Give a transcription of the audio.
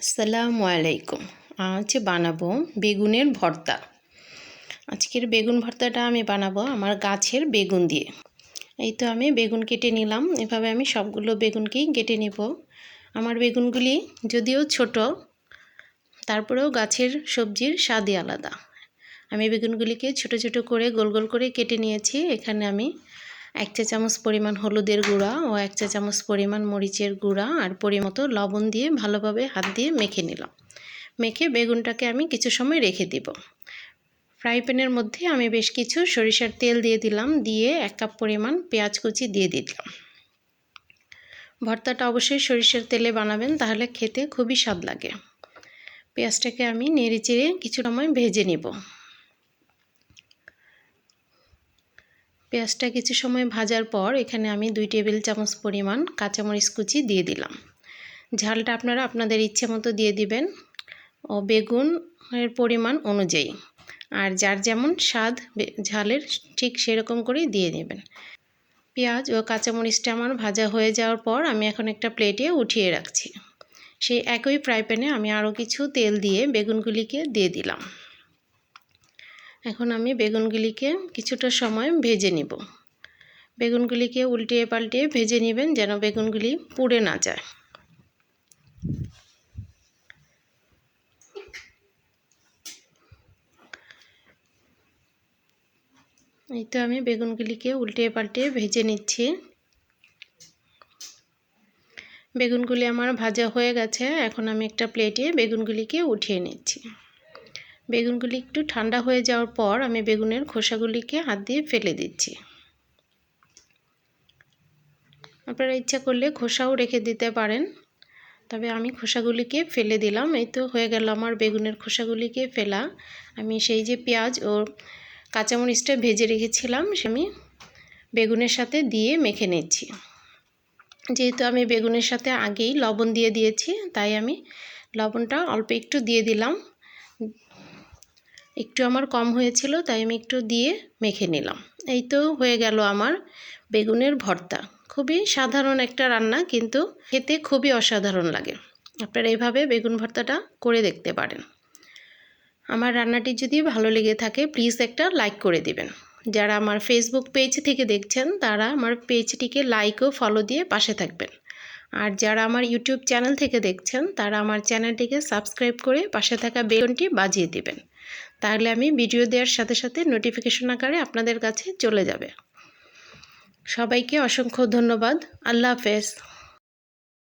আসসালামু আলাইকুম। আজ বানাবো বেগুনের ভর্তা। আজকের বেগুন ভর্তাটা আমি বানাবো আমার গাছের বেগুন দিয়ে। এই তো আমি বেগুন কেটে নিলাম। এভাবে আমি সবগুলো বেগুনকেই কেটে নেব। আমার বেগুনগুলি যদিও ছোট, তারপরেও গাছের সবজির স্বাদই আলাদা। আমি বেগুনগুলিকে ছোট ছোট করে গোল গোল করে কেটে নিয়েছি। এখানে আমি 1 চা চামচ পরিমাণ হলুদের গুঁড়া ও 1 চা চামচ পরিমাণ মরিচের গুঁড়া আর পরিমতো লবণ দিয়ে ভালোভাবে হাত দিয়ে মেখে নিলাম। মেখে বেগুনটাকে আমি কিছু সময় রেখে দিব। ফ্রাই প্যানের মধ্যে আমি বেশ কিছু সরিষার তেল দিয়ে দিলাম, দিয়ে 1 কাপ পরিমাণ পেঁয়াজ কুচি দিয়ে দিলাম। ভর্তাটা অবশ্যই সরিষার তেলে বানাবেন, তাহলে খেতে খুবই স্বাদ লাগে। পেঁয়াজটাকে আমি নেড়েচেড়ে কিছু সময় ভেজে নিব। পেঁয়াজটা কিছু সময় ভাজার পর এখানে আমি 2 টেবিল চামচ পরিমাণ কাঁচামরিচ কুচি দিয়ে দিলাম। ঝালটা আপনারা আপনাদের ইচ্ছে মতো দিয়ে দিবেন ও বেগুনের পরিমাণ অনুযায়ী, আর যার যেমন স্বাদ ঝালের ঠিক সেরকম করেই দিয়ে নেবেন। পেঁয়াজ ও কাঁচামরিচটা আমার ভাজা হয়ে যাওয়ার পর আমি এখন একটা প্লেটে উঠিয়ে রাখছি। সেই একই ফ্রাই প্যানে আমি আরও কিছু তেল দিয়ে বেগুনগুলিকে দিয়ে দিলাম। এখন আমি বেগুনগুলিকে কিছুটা সময় ভেজে নিব। বেগুনগুলিকে উল্টিয়ে পাল্টিয়ে ভেজে নেবেন যেন বেগুনগুলি পুড়ে না যায়। এই তো আমি বেগুনগুলিকে উল্টিয়ে পাল্টিয়ে ভেজে নিচ্ছি। বেগুনগুলি আমার ভাজা হয়ে গেছে। এখন আমি একটা প্লেটে বেগুনগুলিকে উঠিয়ে নিচ্ছি। বেগুনগুলি একটু ঠান্ডা হয়ে যাওয়ার পর আমি বেগুনের খোসাগুলিকে হাত দিয়ে ফেলে দিচ্ছি। আপনারা ইচ্ছা করলে খোসাও রেখে দিতে পারেন, তবে আমি খোসাগুলিকে ফেলে দিলাম। এই তো হয়ে গেল আমার বেগুনের খোসাগুলিকে ফেলা। আমি সেই যে পেঁয়াজ ও কাঁচামরিচটা ভেজে রেখেছিলাম সে আমি বেগুনের সাথে দিয়ে মেখে নিচ্ছি। যেহেতু আমি বেগুনের সাথে আগেই লবণ দিয়ে দিয়েছি, তাই আমি লবণটা অল্প একটু দিয়ে দিলাম। একটু আমার কম হয়েছিল, তাই আমি একটু দিয়ে মেখে নিলাম। এই তো হয়ে গেল আমার বেগুনের ভর্তা। খুবই সাধারণ একটা রান্না, কিন্তু খেতে খুবই অসাধারণ লাগে। আপনারা এইভাবে বেগুন ভর্তাটা করে দেখতে পারেন। আমার রান্নাটি যদি ভালো লেগে থাকে প্লিজ একটা লাইক করে দিবেন। যারা আমার ফেসবুক পেজ থেকে দেখছেন তারা আমার পেজটিকে লাইক ও ফলো দিয়ে পাশে থাকবেন। আর যারা আমার ইউটিউব চ্যানেল থেকে দেখছেন তারা আমার চ্যানেলটিকে সাবস্ক্রাইব করে পাশে থাকা বেলটি বাজিয়ে দিবেন। তাহলে আমি ভিডিও দেওয়ার সাথে সাথে নোটিফিকেশন আকারে আপনাদের কাছে চলে যাবে। সবাইকে অসংখ্য ধন্যবাদ। আল্লাহ হাফেজ।